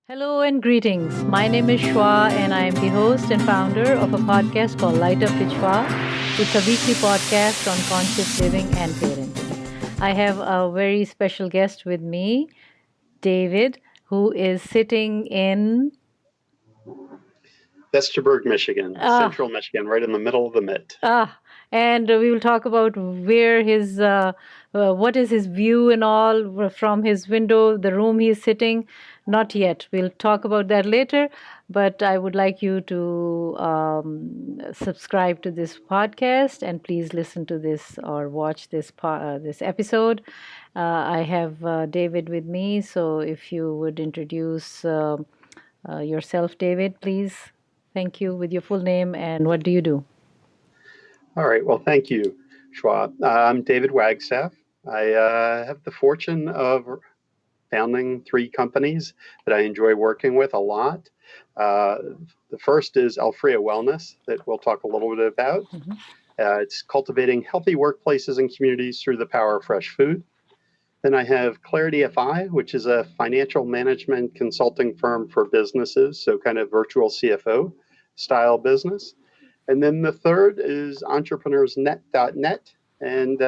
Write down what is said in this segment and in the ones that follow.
Hello and greetings. My name is Shwa, and I am the host and founder of a podcast called Light Up with Shwa. It's a weekly podcast on conscious living and parenting. I have a very special guest with me, David, who is sitting in Vesterberg, Michigan, ah central Michigan, right in the middle of the mitt. and we will talk about where what is his view and all from his window, the room he is sitting. Not yet. We'll talk about that later. But I would like you to subscribe to this podcast and please listen to this or watch this episode. I have David with me, so if you would introduce yourself, David, please. Thank you with your full name and what do you do? All right. Well, thank you, Shwa. I'm David Wagstaff. I have the fortune of founding 3 companies that I enjoy working with a lot. The first is Alfrea Wellness that we'll talk a little bit about. Mm-hmm. It's cultivating healthy workplaces and communities through the power of fresh food. Then I have Clarity FI, which is a financial management consulting firm for businesses, so kind of virtual CFO style business. And then the third is entrepreneursnet.net. And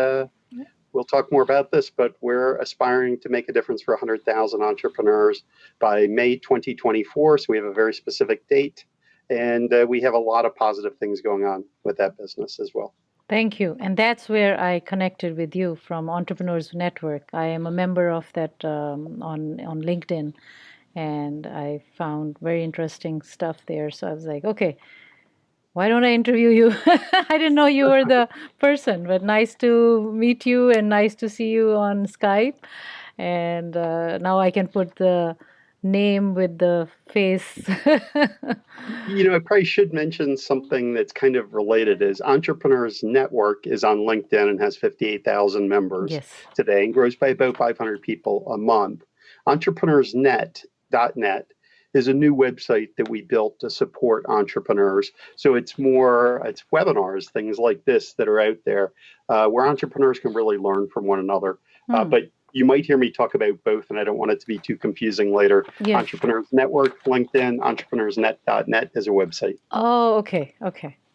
we'll talk more about this, but we're aspiring to make a difference for 100,000 entrepreneurs by May 2024. So we have a very specific date. And we have a lot of positive things going on with that business as well. Thank you. And that's where I connected with you from Entrepreneurs Network. I am a member of that on LinkedIn, and I found very interesting stuff there. So I was like, okay, why don't I interview you? I didn't know you were the person, but nice to meet you and nice to see you on Skype. And now I can put the name with the face. I probably should mention something that's kind of related is Entrepreneurs Network is on LinkedIn and has 58,000 members Yes. today and grows by about 500 people a month. Entrepreneursnet.net is a new website that we built to support entrepreneurs. So it's webinars, things like this that are out there where entrepreneurs can really learn from one another. But you might hear me talk about both, and I don't want it to be too confusing later. Yes. Entrepreneurs Network, LinkedIn, entrepreneursnet.net is a website. Oh, okay,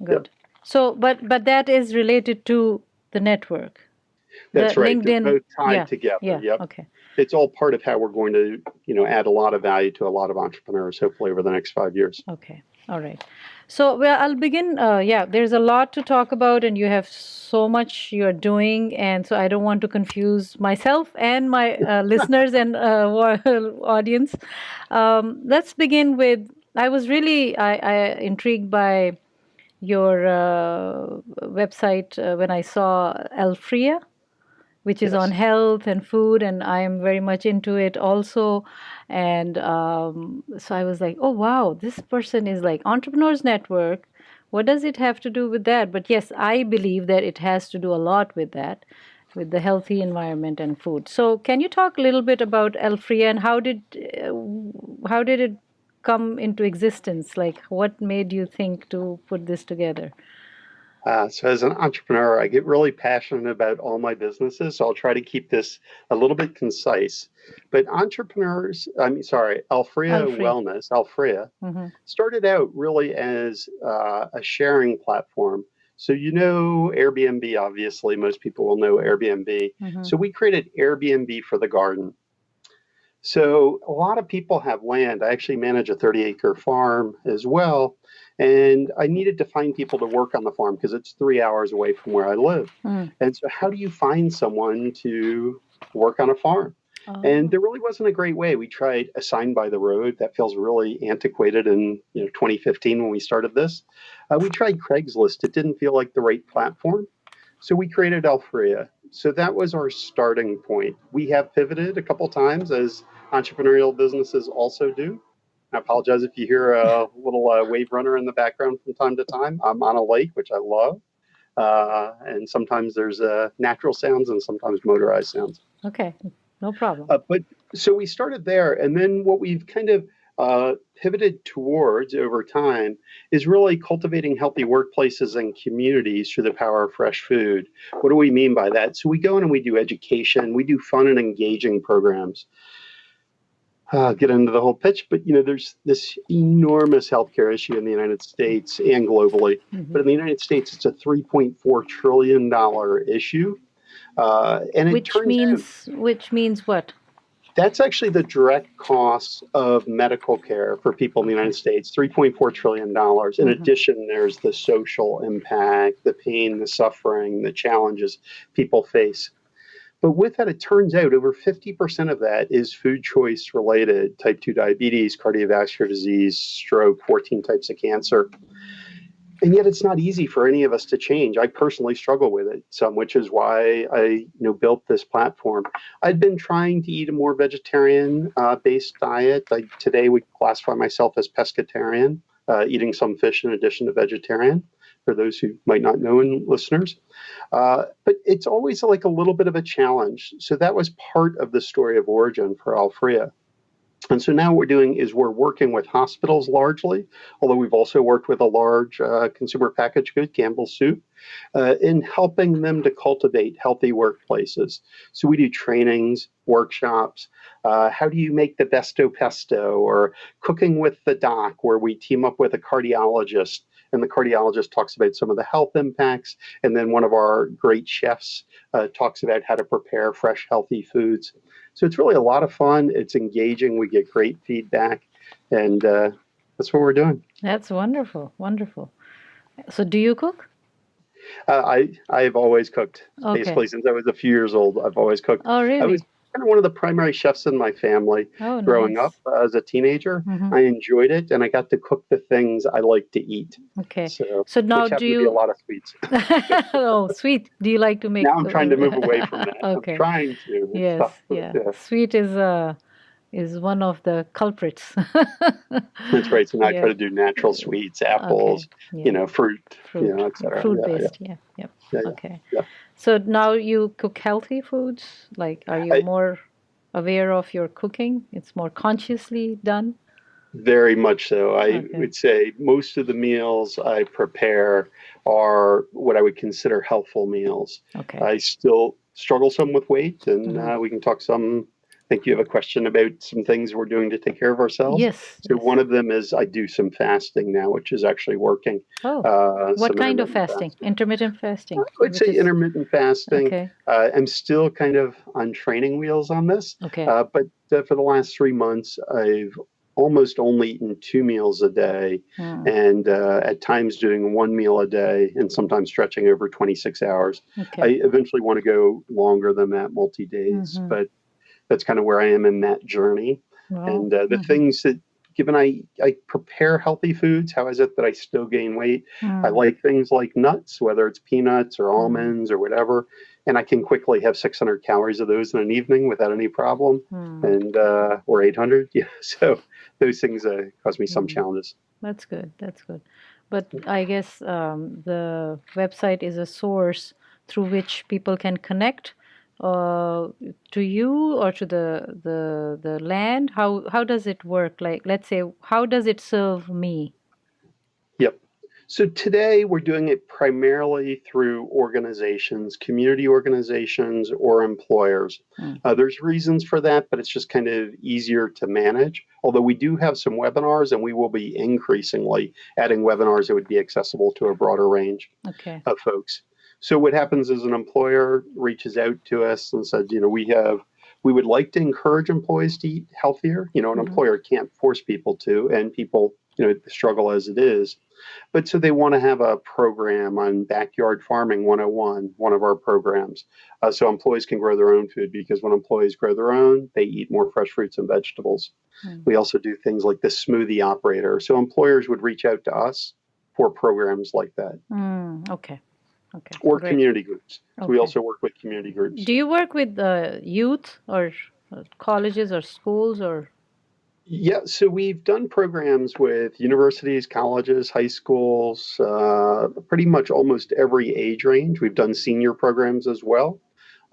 good. Yep. So, but that is related to the network. That's right. LinkedIn, they're both tied together. Yeah. Yep. Okay. It's all part of how we're going to, add a lot of value to a lot of entrepreneurs, hopefully over the next 5 years. Okay. All right. So, well, I'll begin. There's a lot to talk about, and you have so much you're doing, and so I don't want to confuse myself and my listeners and audience. Let's begin with. I was really intrigued by your website when I saw Alfrea, which is on health and food, and I am very much into it also. And so I was like, oh, wow, this person is like Entrepreneurs Network. What does it have to do with that? But yes, I believe that it has to do a lot with that, with the healthy environment and food. So can you talk a little bit about Alfrea and how did it come into existence? Like, what made you think to put this together? So as an entrepreneur, I get really passionate about all my businesses. So I'll try to keep this a little bit concise. But Alfrea Wellness, started out really as a sharing platform. So Airbnb, obviously, most people will know Airbnb. So we created Airbnb for the garden. So a lot of people have land. I actually manage a 30-acre farm as well. And I needed to find people to work on the farm because it's 3 hours away from where I live. And so how do you find someone to work on a farm? Oh. And there really wasn't a great way. We tried Assigned by the Road. That feels really antiquated in 2015 when we started this. We tried Craigslist. It didn't feel like the right platform. So we created Alfrea. So that was our starting point. We have pivoted a couple times as entrepreneurial businesses also do. I apologize if you hear a little wave runner in the background from time to time. I'm on a lake, which I love. And sometimes there's natural sounds and sometimes motorized sounds. Okay, no problem. But so we started there. And then what we've kind of pivoted towards over time is really cultivating healthy workplaces and communities through the power of fresh food. What do we mean by that? So we go in and we do education. We do fun and engaging programs. get into the whole pitch, but there's this enormous healthcare issue in the United States and globally. Hmm. But in the United States, it's a $3.4 trillion issue. And it turns out Which means what? that's actually the direct costs of medical care for people in the Okay. United States, $3.4 trillion. In Hmm. addition, there's the social impact, the pain, the suffering, the challenges people face. But with that, it turns out over 50% of that is food choice related: type 2 diabetes, cardiovascular disease, stroke, 14 types of cancer. And yet it's not easy for any of us to change. I personally struggle with it some, which is why I built this platform. I'd been trying to eat a more vegetarian based diet. Today would classify myself as pescatarian, eating some fish in addition to vegetarian, for those who might not know and listeners. But it's always like a little bit of a challenge. So that was part of the story of origin for Alfrea. And so now what we're doing is we're working with hospitals largely, although we've also worked with a large consumer packaged good, Campbell's Soup, in helping them to cultivate healthy workplaces. So we do trainings, workshops. How do you make the besto pesto, or cooking with the doc, where we team up with a cardiologist and the cardiologist talks about some of the health impacts. And then one of our great chefs talks about how to prepare fresh, healthy foods. So it's really a lot of fun. It's engaging. We get great feedback. And that's what we're doing. That's wonderful. Wonderful. So do you cook? I've always cooked. Okay. Basically, since I was a few years old, I've always cooked. Oh, I was really? kind of one of the primary chefs in my family Oh, growing nice. up as a teenager. Hmm. I enjoyed it, and I got to cook the things I like to eat. Okay. So, So now which do happened to be a you? lot of sweets. Oh, sweet. Do you like to make? Now I'm trying to move away from that. I'm Okay. trying to. It's Yes. tough, but Yeah. yeah, Sweet is one of the culprits. that's right. So now I try Yeah. to do natural sweets, Okay. apples, Yeah. fruit, Fruit. etc. Fruit Yeah, yeah, based. Yeah. Yep. yeah, yeah, Okay. yeah. So now you cook healthy foods? Like, are you I, more aware of your cooking? It's more consciously done? Very much so. I Okay. would say most of the meals I prepare are what I would consider healthful meals. Okay. I still struggle some with weight, and Hmm. we can talk some. I think you have a question about some things we're doing to take care of ourselves. Yes. So Yes. one of them is I do some fasting now, which is actually working. Oh, what Some kind of intermittent fasting? fasting. Intermittent I fasting, would which say is intermittent fasting. okay. I'm still kind of on training wheels on this, Okay. but for the last 3 months, I've almost only eaten 2 meals a day, Hmm. and at times doing 1 meal a day, and sometimes stretching over 26 hours. Okay. I eventually want to go longer than that, multi days, Hmm. but that's kind of where I am in that journey. Wow. And the things that, given I prepare healthy foods, how is it that I still gain weight? I Hmm. like things like nuts, whether it's peanuts or Hmm. almonds or whatever, and I can quickly have 600 calories of those in an evening without any problem, Hmm. and or 800. Yeah, so those things cause me some Hmm. challenges. That's good. That's good. But I guess the website is a source through which people can connect uh, to you or to the land. How does it work? Like, let's say, how does it serve me? Yep. So today we're doing it primarily through organizations, community organizations, or employers. Hmm. There's reasons for that, but it's just kind of easier to manage. Although we do have some webinars, and we will be increasingly adding webinars that would be accessible to a broader range Okay. of folks. So what happens is an employer reaches out to us and said, we would like to encourage employees to eat healthier. An Hmm. employer can't force people to, and people, struggle as it is. But so they want to have a program on backyard farming 101, one of our programs. So employees can grow their own food, because when employees grow their own, they eat more fresh fruits and vegetables. Hmm. We also do things like the smoothie operator. So employers would reach out to us for programs like that, Okay. Okay. or Great. community groups. So we Okay. also work with community groups. Do you work with youth or colleges or schools or? Yeah, so we've done programs with universities, colleges, high schools, pretty much almost every age range. We've done senior programs as well.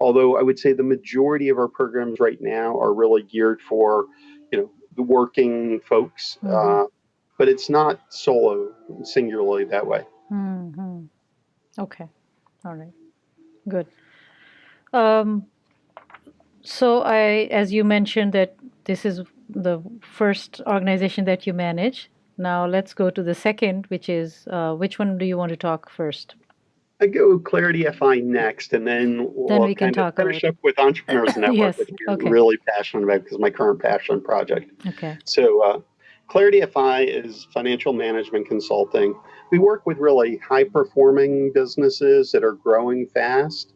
Although I would say the majority of our programs right now are really geared for, the working folks, Hmm. but it's not solo, singularly that way. Hmm. Okay. All right. Good. Um, so as you mentioned that this is the first organization that you manage. Now let's go to the second, which is which one do you want to talk first? I go Clarity FI next, and then Then we'll we can kind of talk finish about. up with Entrepreneurs Network, Yes. which we're Okay. really passionate about because my current passion project. Okay. So, Clarity FI is financial management consulting. We work with really high performing businesses that are growing fast.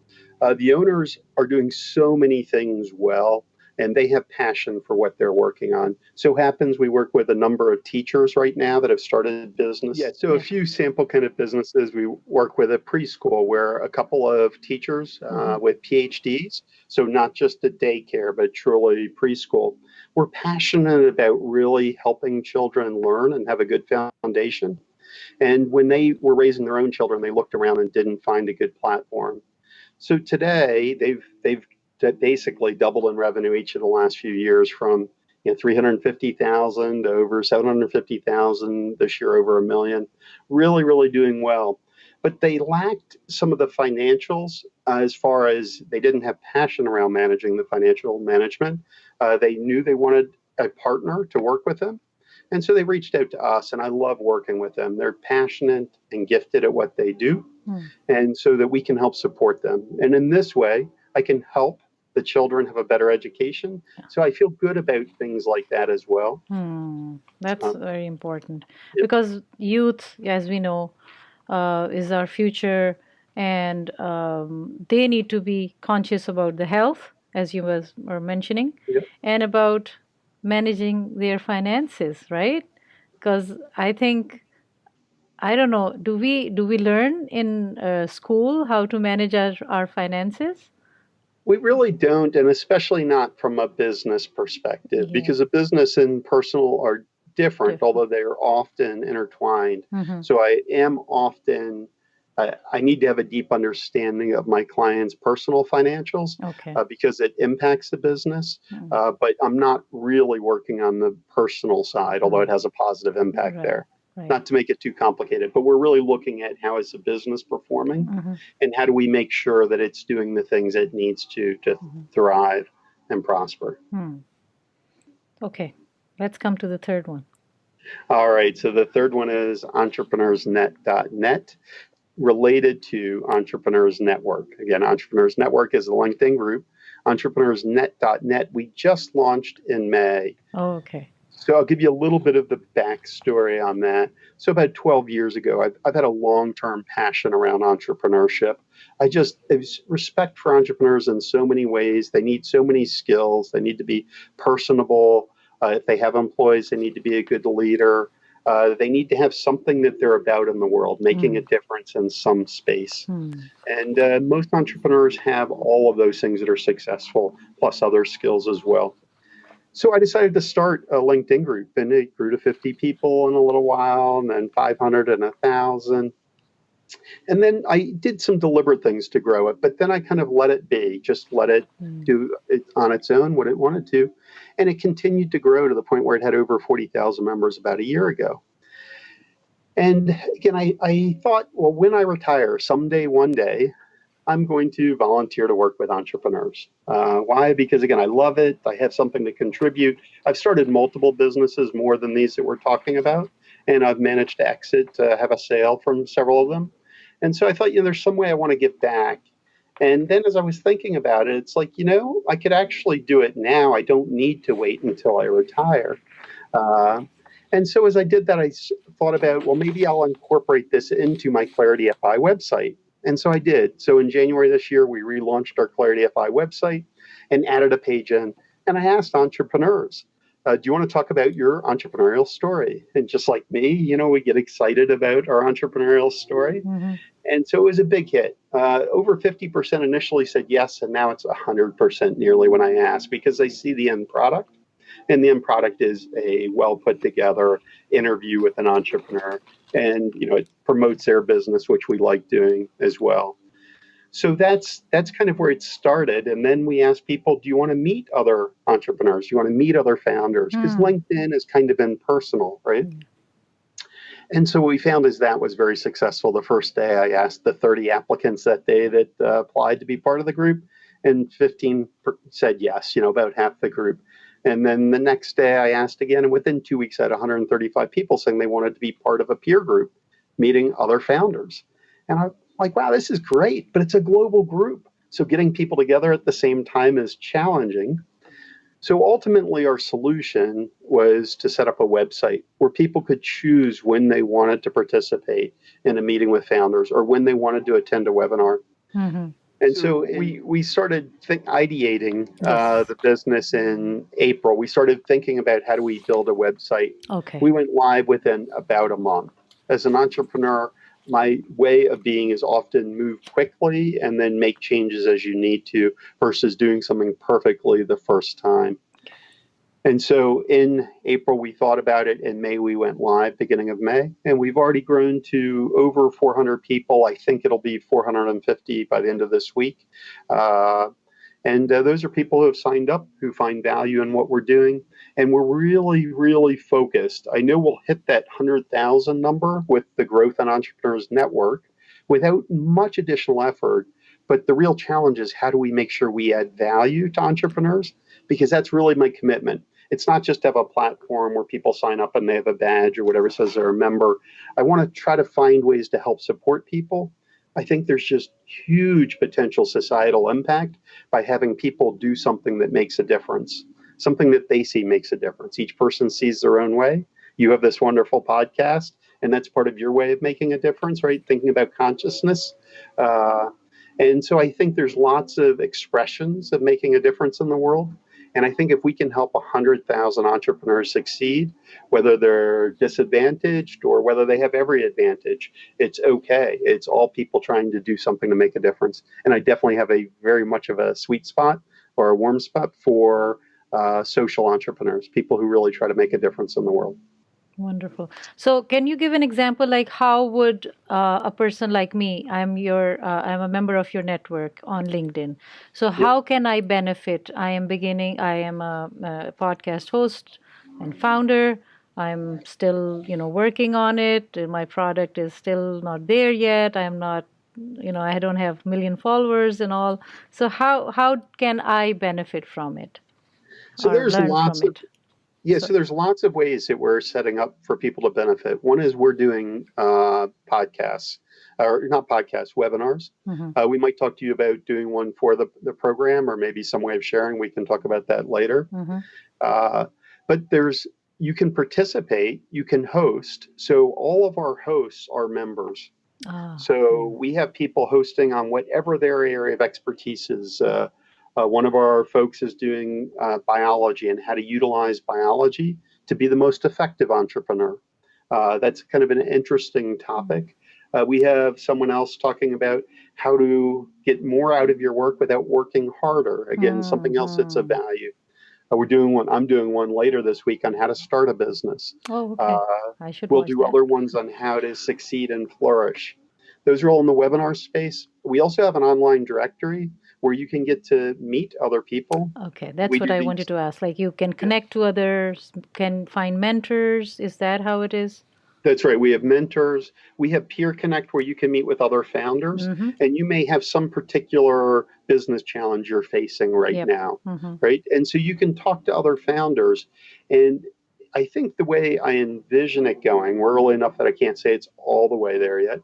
The owners are doing so many things well, and they have passion for what they're working on. So happens we work with a number of teachers right now that have started business. Yeah, so a few sample kind of businesses. We work with a preschool where a couple of teachers with PhDs, so not just a daycare, but truly preschool. We're passionate about really helping children learn and have a good foundation. And when they were raising their own children, they looked around and didn't find a good platform. So today they've basically doubled in revenue each of the last few years from 350,000 to over 750,000 this year, over a million. Really, really doing well. But they lacked some of the financials as far as they didn't have passion around managing the financial management. They knew they wanted a partner to work with them. And so they reached out to us, and I love working with them. They're passionate and gifted at what they do, and so that we can help support them. And in this way, I can help the children have a better education. So I feel good about things like that as well. That's very important Yep. because youth, as we know, is our future, and they need to be conscious about the health, as you were mentioning, Yep. and about managing their finances, right? Because I think, I don't know, do we learn in school how to manage our finances? We really don't, and especially not from a business perspective, Yeah, because a business and personal are different, different. although they are often intertwined. Mm-hmm. So I am often, I need to have a deep understanding of my client's personal financials Okay. because it impacts the business. But I'm not really working on the personal side, although it has a positive impact Right. there. Right. Not to make it too complicated, but we're really looking at how is the business performing and how do we make sure that it's doing the things it needs to thrive and prosper. Okay, let's come to the third one. All right, so the third one is entrepreneursnet.net, related to Entrepreneurs Network. Again, Entrepreneurs Network is a LinkedIn group. Entrepreneursnet.net, we just launched in May. Oh, okay. So I'll give you a little bit of the backstory on that. So about 12 years ago, I've had a long-term passion around entrepreneurship. I have respect for entrepreneurs in so many ways. They need so many skills. They need to be personable. If they have employees, they need to be a good leader. They need to have something that they're about in the world, making a difference in some space. And most entrepreneurs have all of those things that are successful, plus other skills as well. So I decided to start a LinkedIn group, and it grew to 50 people in a little while, and then 500 and 1,000. And then I did some deliberate things to grow it, but then I kind of let it be, just let it do it on its own what it wanted to. And it continued to grow to the point where it had over 40,000 members about a year ago. And again, I thought, well, when I retire, someday, one day, I'm going to volunteer to work with entrepreneurs. Why? Because again, I love it. I have something to contribute. I've started multiple businesses, more than these that we're talking about, and I've managed to exit, have a sale from several of them. And so I thought, there's some way I want to give back. And then as I was thinking about it, it's like, I could actually do it now. I don't need to wait until I retire. And so as I did that, I thought about, well, maybe I'll incorporate this into my Clarity FI website. And so I did. So in January this year, we relaunched our Clarity FI website and added a page in. And I asked entrepreneurs, do you want to talk about your entrepreneurial story? And just like me, we get excited about our entrepreneurial story. And so it was a big hit. Over 50% initially said yes, and now it's 100% nearly when I ask, because they see the end product. And the end product is a well put together interview with an entrepreneur. And it promotes their business, which we like doing as well. So that's kind of where it started. And then we asked people, do you want to meet other entrepreneurs? Do you want to meet other founders? Because LinkedIn has kind of been personal, right? And so what we found is that was very successful. The first day I asked the 30 applicants that day that applied to be part of the group, and 15 said yes, about half the group. And then the next day I asked again, and within 2 weeks I had 135 people saying they wanted to be part of a peer group meeting other founders. And I'm like, wow, this is great, but it's a global group. So getting people together at the same time is challenging. So ultimately, our solution was to set up a website where people could choose when they wanted to participate in a meeting with founders or when they wanted to attend a webinar. Mm-hmm. And so we started ideating Yes. the business in April. We started thinking about how do we build a website. Okay. We went live within about a month. As an entrepreneur, my way of being is often move quickly and then make changes as you need to versus doing something perfectly the first time. And so in April, we thought about it. In May, we went live, beginning of May, and we've already grown to over 400 people. I think it'll be 450 by the end of this week. And those are people who have signed up, who find value in what we're doing. And we're really, really focused. I know we'll hit that 100,000 number with the Growth and Entrepreneurs Network without much additional effort. But the real challenge is how do we make sure we add value to entrepreneurs? Because that's really my commitment. It's not just to have a platform where people sign up and they have a badge or whatever says they're a member. I want to try to find ways to help support people. I think there's just huge potential societal impact by having people do something that makes a difference, something that they see makes a difference. Each person sees their own way. You have this wonderful podcast, and that's part of your way of making a difference, right? Thinking about consciousness. And so I think there's lots of expressions of making a difference in the world. And I think if we can help 100,000 entrepreneurs succeed, whether they're disadvantaged or whether they have every advantage, it's okay. It's all people trying to do something to make a difference. And I definitely have a very much of a sweet spot or a warm spot for social entrepreneurs, people who really try to make a difference in the world. Wonderful. So, can you give an example, like how would a person like me? I'm a member of your network on LinkedIn. So, how can I benefit? I am beginning. I am a podcast host and founder. I'm still, working on it. My product is still not there yet. I'm not, I don't have million followers and all. So, how can I benefit from it So or there's learn lots from of it? so there's lots of ways that we're setting up for people to benefit. One is we're doing podcasts, or not podcasts, webinars. Mm-hmm. We might talk to you about doing one for the program or maybe some way of sharing. We can talk about that later. Mm-hmm. But you can participate, you can host. So all of our hosts are members. So we have people hosting on whatever their area of expertise is. One of our folks is doing biology and how to utilize biology to be the most effective entrepreneur. That's kind of an interesting topic. We have someone else talking about how to get more out of your work without working harder. Again, something else that's of value. I'm doing one later this week on how to start a business. Oh, okay. I should We'll watch do that. other ones on how to succeed and flourish. Those are all in the webinar space. We also have an online directory where you can get to meet other people. Okay, that's what I wanted to ask. Like you can connect to others, can find mentors. Is that how it is? That's right. We have mentors. We have Peer Connect where you can meet with other founders, Mm-hmm. and you may have some particular business challenge you're facing right now, right? And so you can talk to other founders. And I think the way I envision it going, we're early enough that I can't say it's all the way there yet,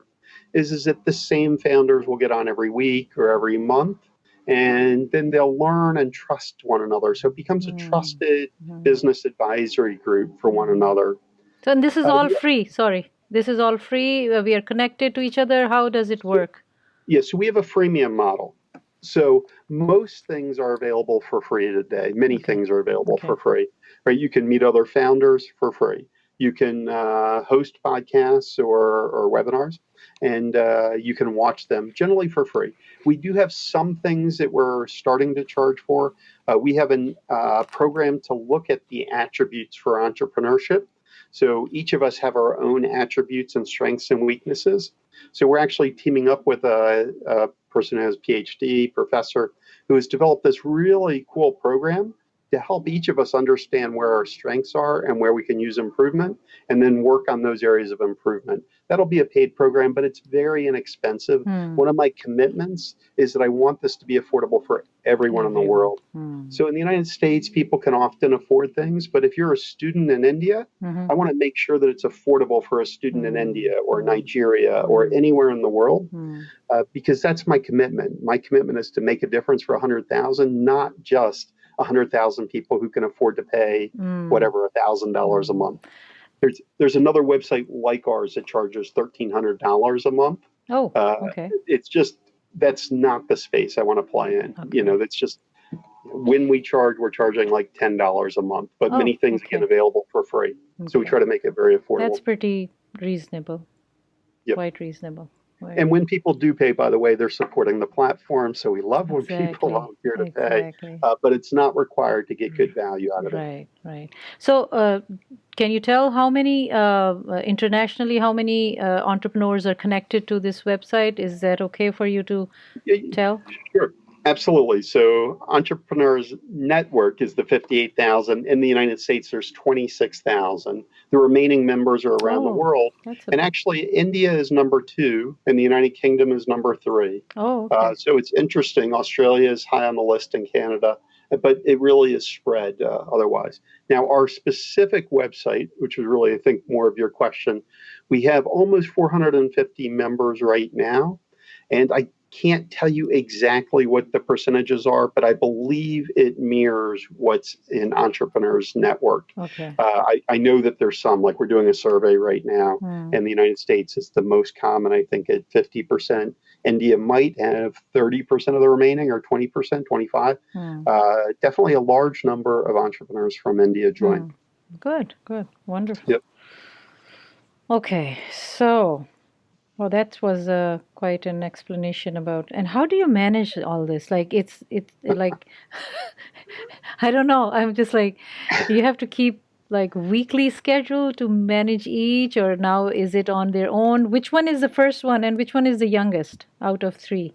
is that the same founders will get on every week or every month, and then they'll learn and trust one another. So it becomes a trusted business advisory group for one another. So and this is all free. Sorry, this is all free. We are connected to each other. How does it work? Yeah, so we have a freemium model. So most things are available for free today. Many things are available for free, right? You can meet other founders for free. You can host podcasts or webinars, and you can watch them generally for free. We do have some things that we're starting to charge for. We have a program to look at the attributes for entrepreneurship. So each of us have our own attributes and strengths and weaknesses. So we're actually teaming up with a person who has a PhD, professor, who has developed this really cool program to help each of us understand where our strengths are and where we can use improvement, and then work on those areas of improvement. That'll be a paid program, but it's very inexpensive. One of my commitments is that I want this to be affordable for everyone in the world. So in the United States, people can often afford things, but if you're a student in India, I want to make sure that it's affordable for a student in India or Nigeria or anywhere in the world, because that's my commitment. My commitment is to make a difference for 100,000, not just 100,000 people who can afford to pay whatever, $1,000 a month. There's another website like ours that charges $1,300 a month. Oh, okay. It's just, that's not the space I want to play in. Okay. That's just, when we charge, we're charging like $10 a month, but many things get available for free. So we try to make it very affordable. That's pretty reasonable. Yep. Quite reasonable. Right. And when people do pay, by the way, they're supporting the platform. So we love when people volunteer to pay, but it's not required to get good value out of it. Right. So can you tell how many, internationally, how many entrepreneurs are connected to this website? Is that okay for you to tell? Sure. Absolutely. So Entrepreneurs Network is the 58,000. In the United States, there's 26,000. The remaining members are around the world. And actually, India is number 2, and the United Kingdom is number 3. Oh, okay. So it's interesting. Australia is high on the list, in Canada, but it really is spread otherwise. Now, our specific website, which is really, I think, more of your question, we have almost 450 members right now. And I can't tell you exactly what the percentages are, but I believe it mirrors what's in Entrepreneurs Network. Okay. I know that there's some, like we're doing a survey right now, and the United States is the most common, I think, at 50%. India might have 30% of the remaining, or 20%, 25. Definitely a large number of entrepreneurs from India join. Good. Wonderful. Yep. Okay, so... Well, that was quite an explanation about. And how do you manage all this? Like, it's like, I don't know. I'm just like, you have to keep like weekly schedule to manage each, or now is it on their own? Which one is the first one, and which one is the youngest out of 3?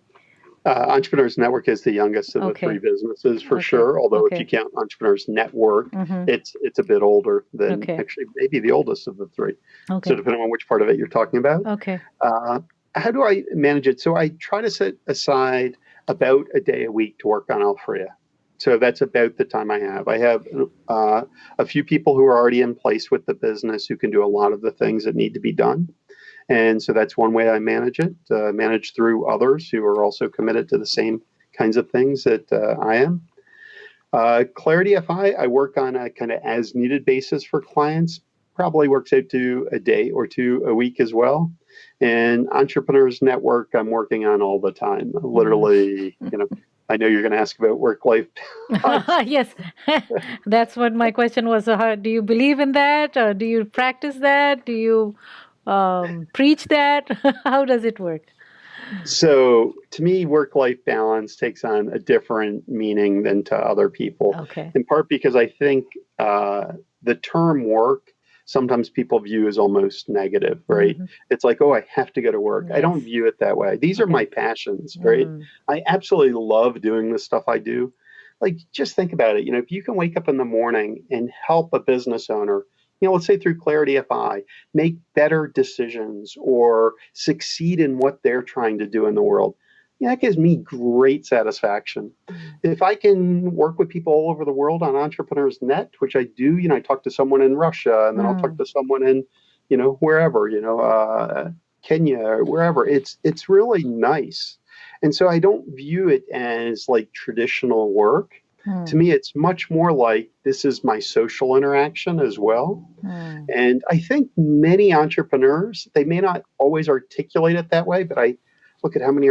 Entrepreneurs Network is the youngest of the 3 businesses, for sure. Although if you count Entrepreneurs Network, it's a bit older than actually maybe the oldest of the 3. So depending on which part of it you're talking about. Okay. How do I manage it? So I try to set aside about a day a week to work on Alfrea. So that's about the time I have. I have a few people who are already in place with the business who can do a lot of the things that need to be done. And so that's one way I manage it, manage through others who are also committed to the same kinds of things that I am. Clarity FI, I work on a kind of as needed basis for clients, probably works out to a day or 2 a week as well. And Entrepreneurs Network, I'm working on all the time. Literally, I know you're going to ask about work-life balance. Yes, that's what my question was. Do you believe in that? Or do you practice that? Do you preach that? How does it work? So to me, work-life balance takes on a different meaning than to other people. Okay. In part because I think the term work, sometimes people view as almost negative, right? It's like, oh, I have to go to work. Yes. I don't view it that way. These are my passions, right? I absolutely love doing the stuff I do. Like, just think about it. If you can wake up in the morning and help a business owner, let's say through Clarity FI, make better decisions or succeed in what they're trying to do in the world, that gives me great satisfaction. If I can work with people all over the world on Entrepreneurs Net, which I do, I talk to someone in Russia, and then I'll talk to someone in, wherever, Kenya or wherever. It's really nice. And so I don't view it as like traditional work. To me, it's much more like this is my social interaction as well. And I think many entrepreneurs, they may not always articulate it that way, but I look at how many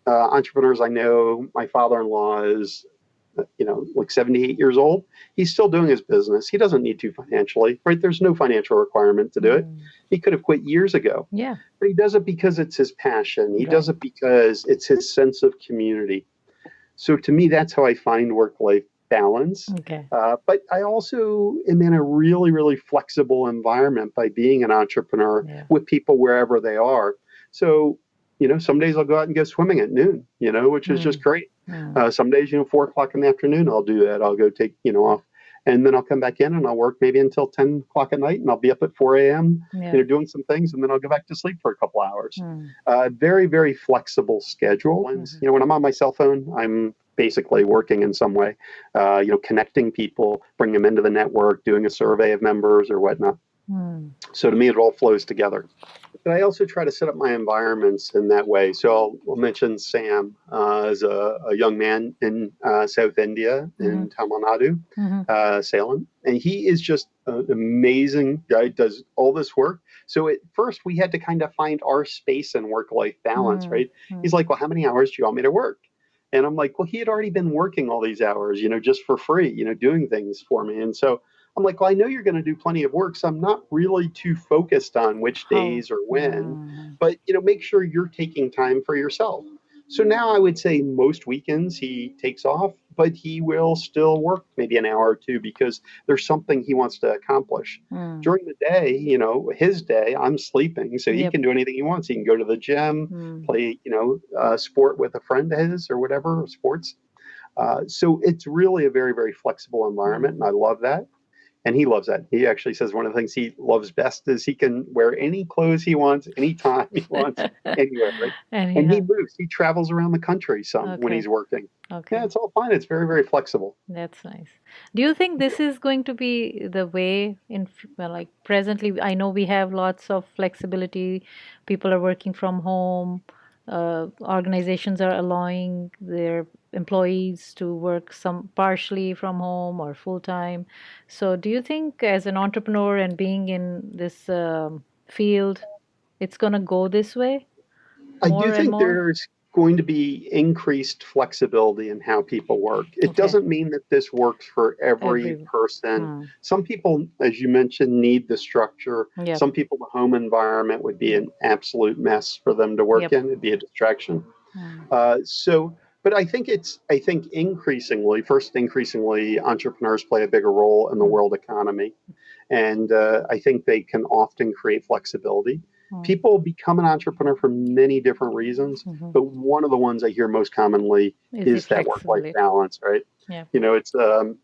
entrepreneurs I know. My father-in-law is, like 78 years old. He's still doing his business. He doesn't need to financially, right? There's no financial requirement to do it. He could have quit years ago. Yeah. But he does it because it's his passion. He does it because it's his sense of community. So to me, that's how I find work-life balance. Okay. But I also am in a really, really flexible environment by being an entrepreneur with people wherever they are. So, some days I'll go out and go swimming at noon, which is just great. Some days, 4 o'clock in the afternoon, I'll do that. I'll go take, off. And then I'll come back in and I'll work maybe until 10 o'clock at night, and I'll be up at 4 a.m., Yeah. doing some things, and then I'll go back to sleep for a couple hours. Very, very flexible schedule. And, when I'm on my cell phone, I'm basically working in some way, connecting people, bringing them into the network, doing a survey of members or whatnot. So to me, it all flows together. But I also try to set up my environments in that way. So I'll mention Sam as a young man in South India, in Tamil Nadu, Salem. And he is just an amazing guy, does all this work. So at first, we had to kind of find our space and work-life balance, right? He's like, well, how many hours do you want me to work? And I'm like, well, he had already been working all these hours, just for free, doing things for me. And so I'm like, well, I know you're going to do plenty of work, so I'm not really too focused on which days or when, but, make sure you're taking time for yourself. So now I would say most weekends he takes off, but he will still work maybe an hour or two because there's something he wants to accomplish. During the day, his day, I'm sleeping, so he can do anything he wants. He can go to the gym, play, sport with a friend of his or whatever, sports. So it's really a very, very flexible environment, and I love that. And he loves that. He actually says one of the things he loves best is he can wear any clothes he wants, anytime he wants, anywhere, right? And he moves. He travels around the country when he's working. Yeah, it's all fine. It's very, very flexible. That's nice. Do you think this is going to be the way like presently? I know we have lots of flexibility. People are working from home. Organizations are allowing their employees to work some partially from home or full time. So do you think as an entrepreneur and being in this field, it's going to go this way? I do think there's going to be increased flexibility in how people work. It doesn't mean that this works for every person. Some people, as you mentioned, need the structure. Some people, the home environment would be an absolute mess for them to work in. It'd be a distraction. But I think increasingly, entrepreneurs play a bigger role in the world economy. And I think they can often create flexibility. People become an entrepreneur for many different reasons, but one of the ones I hear most commonly is that work-life balance, right? Yeah. It's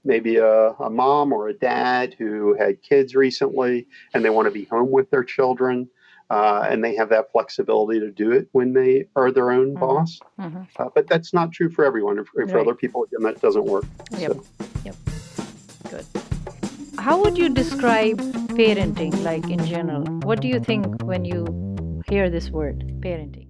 maybe a mom or a dad who had kids recently, and they want to be home with their children, and they have that flexibility to do it when they are their own boss. But that's not true for everyone. For other people, again, that doesn't work. Yep. Good. How would you describe parenting, like in general? What do you think when you hear this word, parenting?